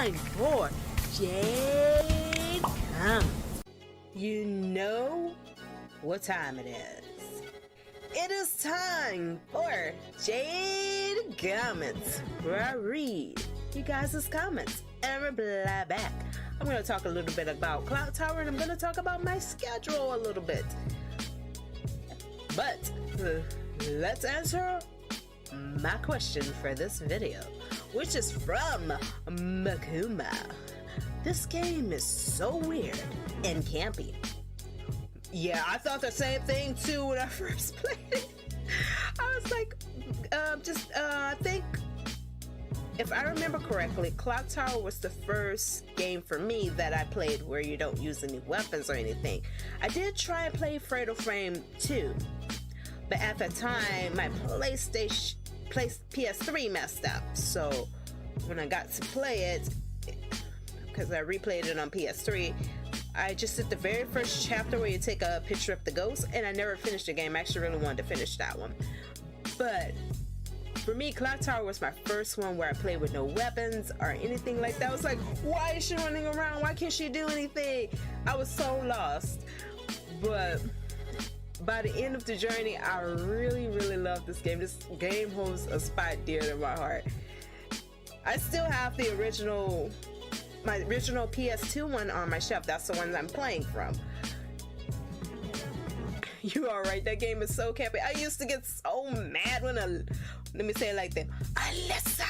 time for Jade Comments. You know what time it is. It is time for Jade Comments, where I read you guys' comments and reply back. I'm going to talk a little bit about Cloud Tower, and I'm going to talk about my schedule a little bit. But let's answer my question for this video, which is from Makuma. This game is so weird and campy. Yeah, I thought the same thing too when I first played it. I was like, I think, if I remember correctly, Cloud Tower was the first game for me that I played where you don't use any weapons or anything. I did try and play Fatal Frame 2, but at the time my PS3 messed up. So when I got to play it, because I replayed it on PS3, I just did the very first chapter where you take a picture of the ghost, and I never finished the game. I actually really wanted to finish that one. But for me, Cloud Tower was my first one where I played with no weapons or anything like that. I was like, why is she running around? Why can't she do anything? I was so lost. But by the end of the journey, I really, really love this game. This game holds a spot dear to my heart. I still have the my original PS2 one on my shelf. That's the one I'm playing from. You are right, that game is so campy. I used to get so mad when let me say it like that, Alyssa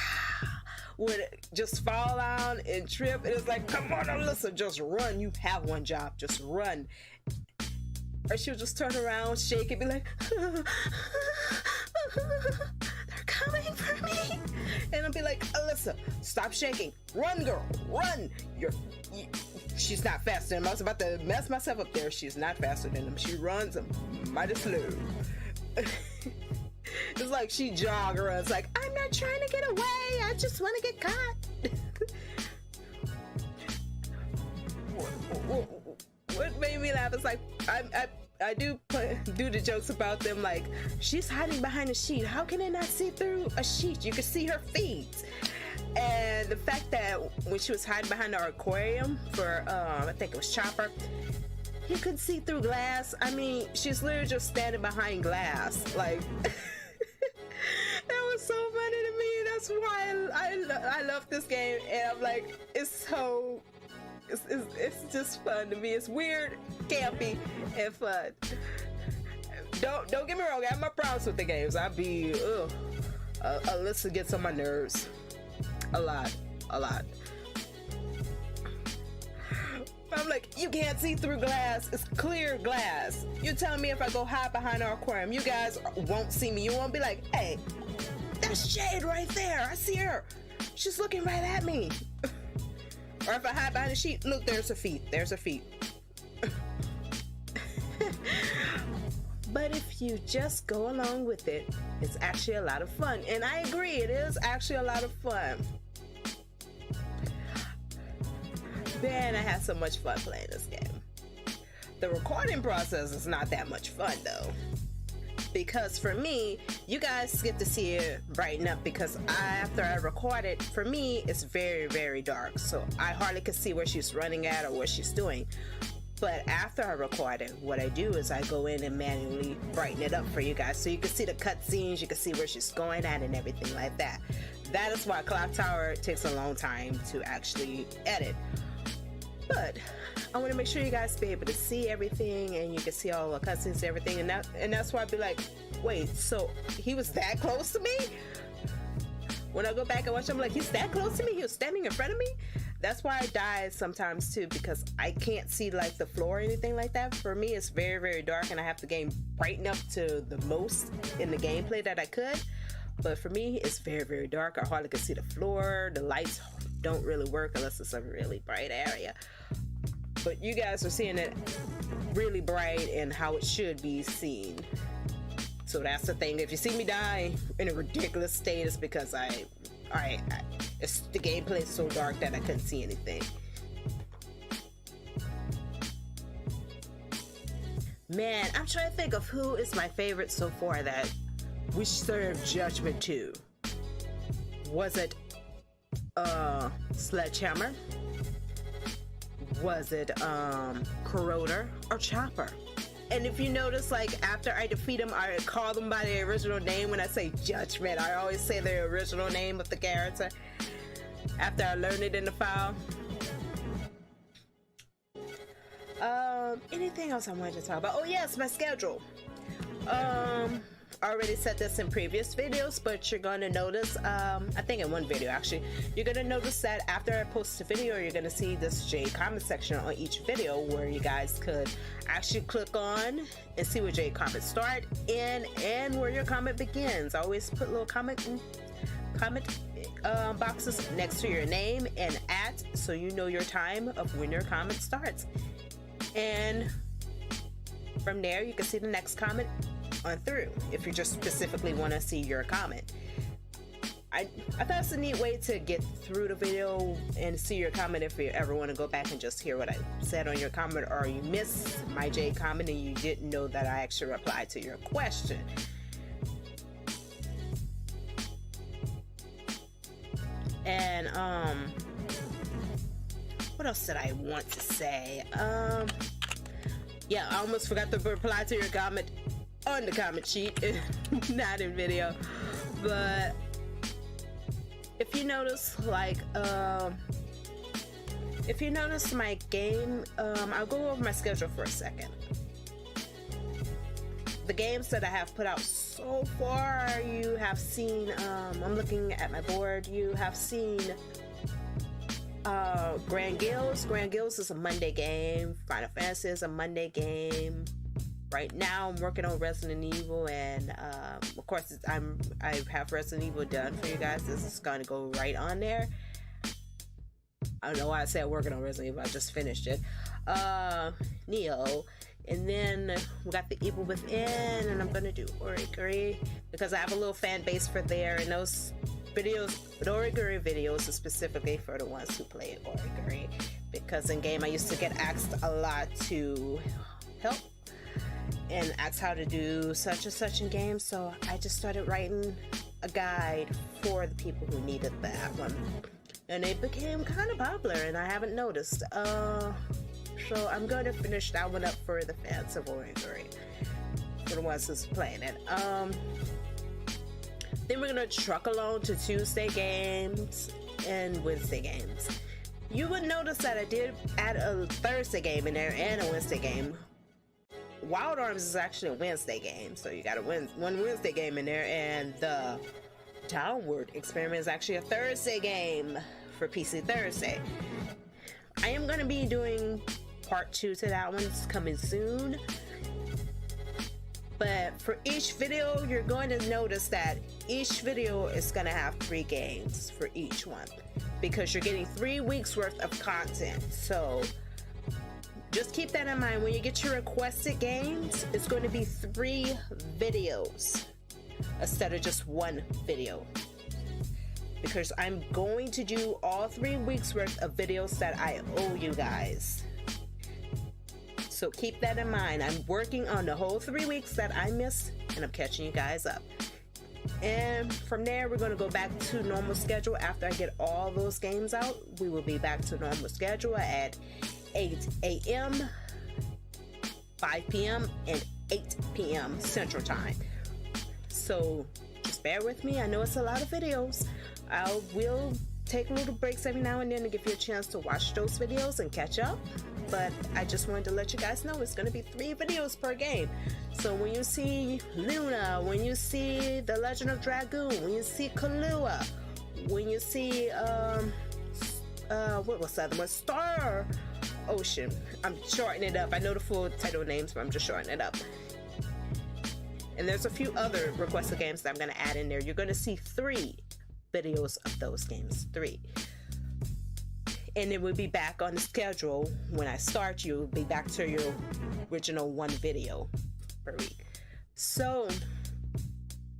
would just fall down and trip, and it's like, come on Alyssa, just run, you have one job, just run. Or she'll just turn around, shake and be like, they're coming for me. And I'll be like, Alyssa, stop shaking, run girl, run. She's not faster than him. I was about to mess myself up there. She's not faster than him. She runs mighty slow. It's like she jog around. It's like, I'm not trying to get away, I just want to get caught. What made me laugh is like, I do the jokes about them, like, she's hiding behind a sheet. How can it not see through a sheet? You can see her feet. And the fact that when she was hiding behind our aquarium for, I think it was Chopper, he could see through glass. I mean, she's literally just standing behind glass. Like, that was so funny to me. That's why I love this game. And I'm like, it's just fun to me. It's weird, campy, and fun. Don't get me wrong, I have my problems with the games. Alyssa gets on my nerves. A lot. I'm like, you can't see through glass. It's clear glass. You're telling me if I go hide behind our aquarium, you guys won't see me. You won't be like, hey, that's Jade right there. I see her. She's looking right at me. Or if I hide behind the sheet, look, there's her feet. There's her feet. But if you just go along with it, it's actually a lot of fun. And I agree, it is actually a lot of fun. Man, I had so much fun playing this game. The recording process is not that much fun though. Because for me, you guys get to see it brighten up, because after I record it, for me, it's very, very dark. So I hardly can see where she's running at or what she's doing. But after I record it, what I do is I go in and manually brighten it up for you guys. So you can see the cutscenes, you can see where she's going at and everything like that. That is why Cloud Tower takes a long time to actually edit. But I want to make sure you guys be able to see everything, and you can see all the cutscenes and everything, and that's why I'd be like, wait, so he was that close to me? When I go back and watch, I'm like, he's that close to me? He was standing in front of me? That's why I die sometimes too, because I can't see like the floor or anything like that. For me, it's very, very dark, and I have the game brighten up to the most in the gameplay that I could. But for me, it's very, very dark. I hardly can see the floor. The lights don't really work unless it's a really bright area. But you guys are seeing it really bright and how it should be seen. So that's the thing. If you see me die in a ridiculous state, it's because the gameplay is so dark that I couldn't see anything. Man, I'm trying to think of who is my favorite so far that we served judgment to. Was it Sledgehammer? Was it Corroder or Chopper? And if you notice, like, after I defeat them, I call them by their original name. When I say Judgment, I always say their original name of the character after I learn it in the file. Anything else I wanted to talk about? Oh yes, my schedule. I already said this in previous videos, but you're gonna notice, I think in one video actually, you're gonna notice that after I post a video, you're gonna see this Jade comment section on each video where you guys could actually click on and see where Jade comments start and where your comment begins. I always put little comment boxes next to your name and at, so you know your time of when your comment starts. And from there, you can see the next comment on through if you just specifically want to see your comment. I thought it's a neat way to get through the video and see your comment if you ever want to go back and just hear what I said on your comment, or you missed my Jade comment and you didn't know that I actually replied to your question. And what else did I want to say? Yeah, I almost forgot to reply to your comment on the comment sheet, not in video. But if you notice, like, if you notice my game, I'll go over my schedule for a second. The games that I have put out so far, you have seen, I'm looking at my board, you have seen Grand Guilds. Grand Guilds is a Monday game. Final Fantasy is a Monday game. Right now I'm working on Resident Evil, and of course I have Resident Evil done for you guys. This is going to go right on there. I don't know why I said working on Resident Evil, I just finished it. Neo, and then we got the Evil Within, and I'm gonna do Origami because I have a little fan base for there, and those videos, but Origami videos are specifically for the ones who play Origami, because in game I used to get asked a lot to help and asked how to do such and such in games, so I just started writing a guide for the people who needed that one, and it became kind of popular, and I haven't noticed. So I'm going to finish that one up for the fans of Origami, for the ones who's playing it. Then we're gonna truck along to Tuesday games and Wednesday games. You would notice that I did add a Thursday game in there and a Wednesday game. Wild Arms is actually a Wednesday game, so you got one Wednesday game in there, and the Downward Experiment is actually a Thursday game for PC Thursday. I am going to be doing part 2 to that one. It's coming soon. But for each video, you're going to notice that each video is going to have 3 games for each one, because you're getting 3 weeks worth of content. So just keep that in mind. When you get your requested games, it's going to be 3 videos instead of just 1 video, because I'm going to do all 3 weeks worth of videos that I owe you guys. So keep that in mind. I'm working on the whole 3 weeks that I missed, and I'm catching you guys up. And from there, we're going to go back to normal schedule. After I get all those games out, we will be back to normal schedule at 8 a.m., 5 p.m., and 8 p.m. Central Time. So just bear with me. I know it's a lot of videos. I will take little breaks every now and then to give you a chance to watch those videos and catch up. But I just wanted to let you guys know it's going to be 3 videos per game. So when you see Luna, when you see The Legend of Dragoon, when you see Kahlua, when you see what was the other one? Star Ocean. I'm shortening it up. I know the full title names, but I'm just shortening it up. And there's a few other requested games that I'm going to add in there. You're going to see 3 videos of those games. 3. And then we'll be back on the schedule. When I start, you'll be back to your original 1 video per week. So,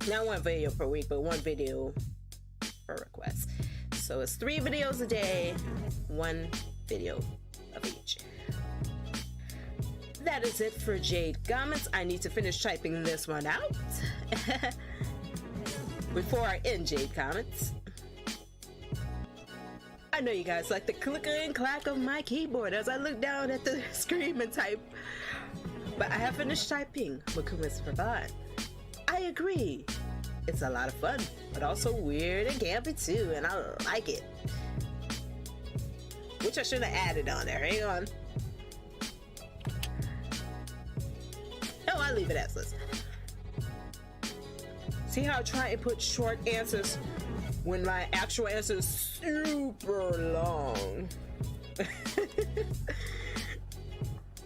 not 1 video per week, but 1 video per request. So it's 3 videos a day, 1 video of each. That is it for Jade Comments. I need to finish typing this one out before I end Jade Comments. I know you guys like the clicker and clack of my keyboard as I look down at the screen and type, but I have finished typing what comments provide. I agree. It's a lot of fun, but also weird and campy too, and I like it. Which I should have added on there. Hang on. Oh, I'll leave it as this. See how I try and put short answers when my actual answer is super long.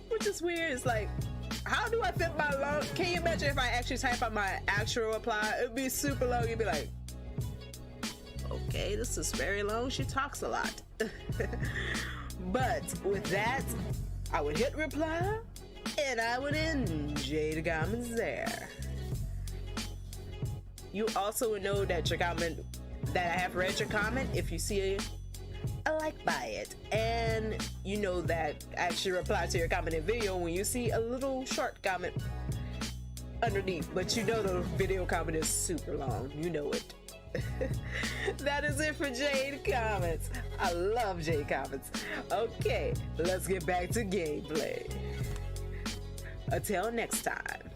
Which is weird. It's like, how do I fit my long? Can you imagine if I actually type out my actual reply? It'd be super long. You'd be like, okay, this is very long. She talks a lot. But with that, I would hit reply and I would end Jade Comments there. You also would know that your comment, that I have read your comment if you see a like by it, and you know that I actually reply to your comment in video when you see a little short comment underneath, but you know the video comment is super long. You know it. That is it for Jade Comments. I love Jade Comments. Okay, let's get back to gameplay. Until next time.